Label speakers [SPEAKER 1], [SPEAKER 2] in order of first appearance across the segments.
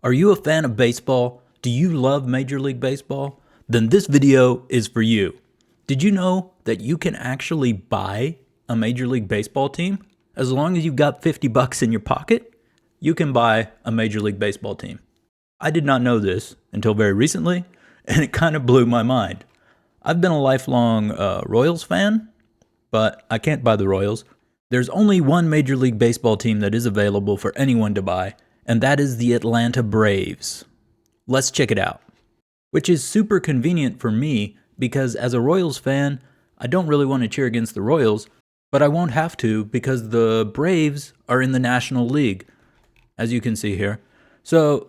[SPEAKER 1] Are you a fan of baseball? Do you love Major League Baseball? Then this video is for you. Did you know that you can actually buy a Major League Baseball team? As long as you've got 50 bucks in your pocket, you can buy a Major League Baseball team. I did not know this until very recently, and it kind of blew my mind. I've been a lifelong Royals fan, but I can't buy the Royals. There's only one Major League Baseball team that is available for anyone to buy, and that is the Atlanta Braves. Let's check it out. Which is super convenient for me because as a Royals fan, I don't really want to cheer against the Royals, but I won't have to because the Braves are in the National League, as you can see here. So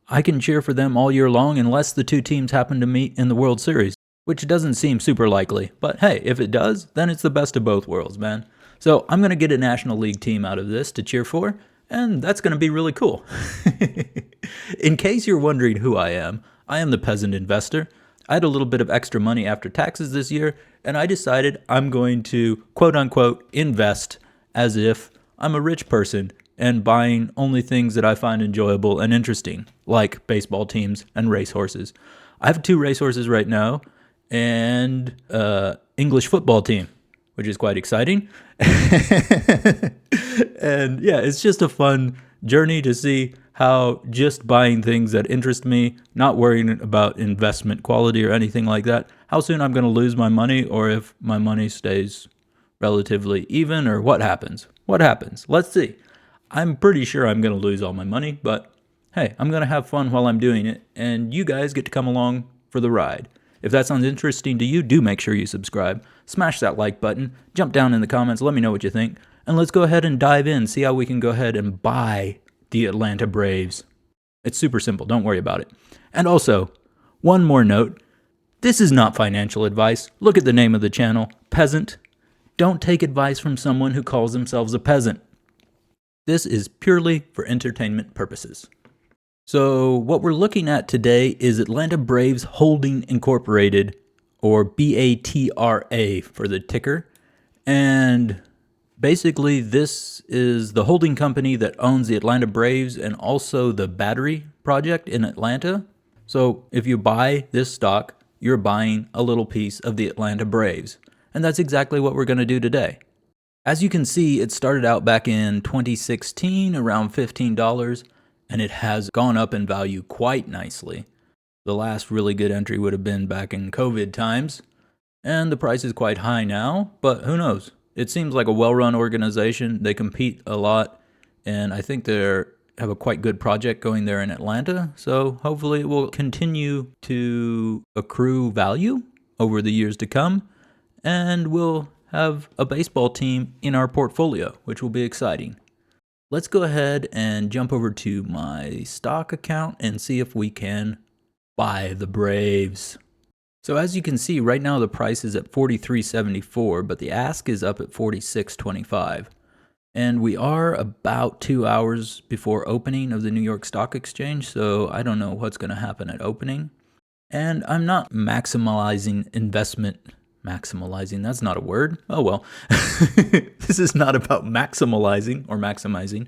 [SPEAKER 1] I can cheer for them all year long unless the two teams happen to meet in the World Series, which doesn't seem super likely. But hey, if it does, then it's the best of both worlds, man. So I'm going to get a National League team out of this to cheer for, and that's going to be really cool. In case you're wondering who I am the Peasant Investor. I had a little bit of extra money after taxes this year, and I decided I'm going to, quote-unquote, invest as if I'm a rich person and buying only things that I find enjoyable and interesting, like baseball teams and racehorses. I have 2 racehorses right now and English football team, which is quite exciting. And yeah, it's just a fun journey to see how just buying things that interest me, not worrying about investment quality or anything like that, how soon I'm going to lose my money or if my money stays relatively even or what happens. What happens? Let's see. I'm pretty sure I'm going to lose all my money, but hey, I'm going to have fun while I'm doing it, and you guys get to come along for the ride. If that sounds interesting to you, do make sure you subscribe. Smash that like button. Jump down in the comments. Let me know what you think. And let's go ahead and dive in, see how we can go ahead and buy the Atlanta Braves. It's super simple. Don't worry about it. And also, one more note. This is not financial advice. Look at the name of the channel, Peasant. Don't take advice from someone who calls themselves a peasant. This is purely for entertainment purposes. So what we're looking at today is Atlanta Braves Holding Incorporated, or BATRA for the ticker. And basically this is the holding company that owns the Atlanta Braves and also the BATRA project in Atlanta. So if you buy this stock, you're buying a little piece of the Atlanta Braves. And that's exactly what we're going to do today. As you can see, it started out back in 2016 around $15. And it has gone up in value quite nicely. The last really good entry would have been back in COVID times, and the price is quite high now, but who knows? It seems like a well-run organization. They compete a lot, and I think they have a quite good project going there in Atlanta, so hopefully it will continue to accrue value over the years to come, and we'll have a baseball team in our portfolio, which will be exciting. Let's go ahead and jump over to my stock account and see if we can buy the Braves. So as you can see, right now the price is at $43.74, but the ask is up at $46.25. And we are about 2 hours before opening of the New York Stock Exchange, so I don't know what's going to happen at opening. And I'm not maximizing investment. Maximalizing, that's not a word. Oh well. This is not about maximizing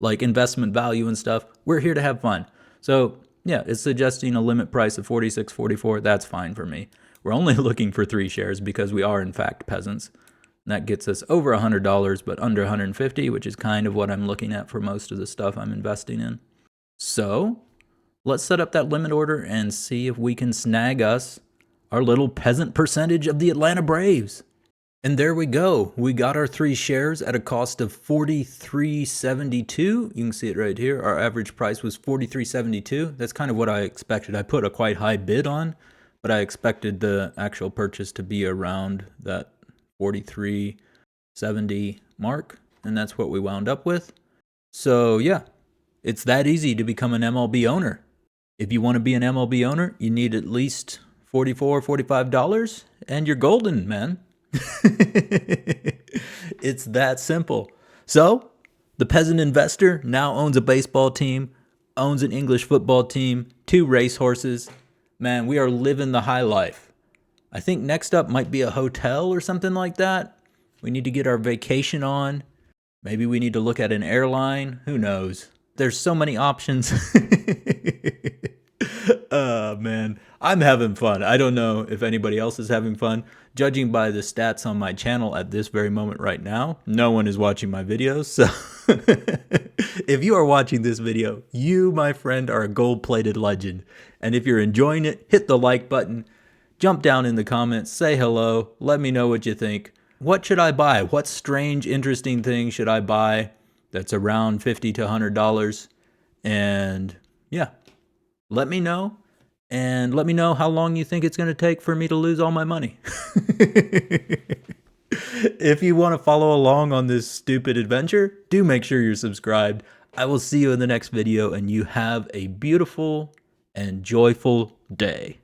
[SPEAKER 1] like investment value and stuff. We're here to have fun. So yeah, it's suggesting a limit price of $46.44. That's fine for me. We're only looking for 3 shares because we are in fact peasants. And that gets us over $100 but under $150, which is kind of what I'm looking at for most of the stuff I'm investing in. So let's set up that limit order and see if we can snag us our little peasant percentage of the Atlanta Braves. And there we go. We got our 3 shares at a cost of $43.72. You can see it right here. Our average price was $43.72. That's kind of what I expected. I put a quite high bid on, but I expected the actual purchase to be around that $43.70 mark, and that's what we wound up with. So yeah, it's that easy to become an MLB owner. If you want to be an MLB owner, you need at least $44, $45, and you're golden, man. It's that simple. So, the Peasant Investor now owns a baseball team, owns an English football team, 2 racehorses. Man, we are living the high life. I think next up might be a hotel or something like that. We need to get our vacation on. Maybe we need to look at an airline. Who knows? There's so many options. Man, I'm having fun. I don't know if anybody else is having fun. Judging by the stats on my channel at this very moment right now, no one is watching my videos. So if you are watching this video, you, my friend, are a gold-plated legend. And if you're enjoying it, hit the like button. Jump down in the comments, say hello, let me know what you think. What should I buy? What strange, interesting thing should I buy that's around $50 to $100? And yeah, let me know. And let me know how long you think it's going to take for me to lose all my money. If you want to follow along on this stupid adventure, do make sure you're subscribed. I will see you in the next video, and you have a beautiful and joyful day.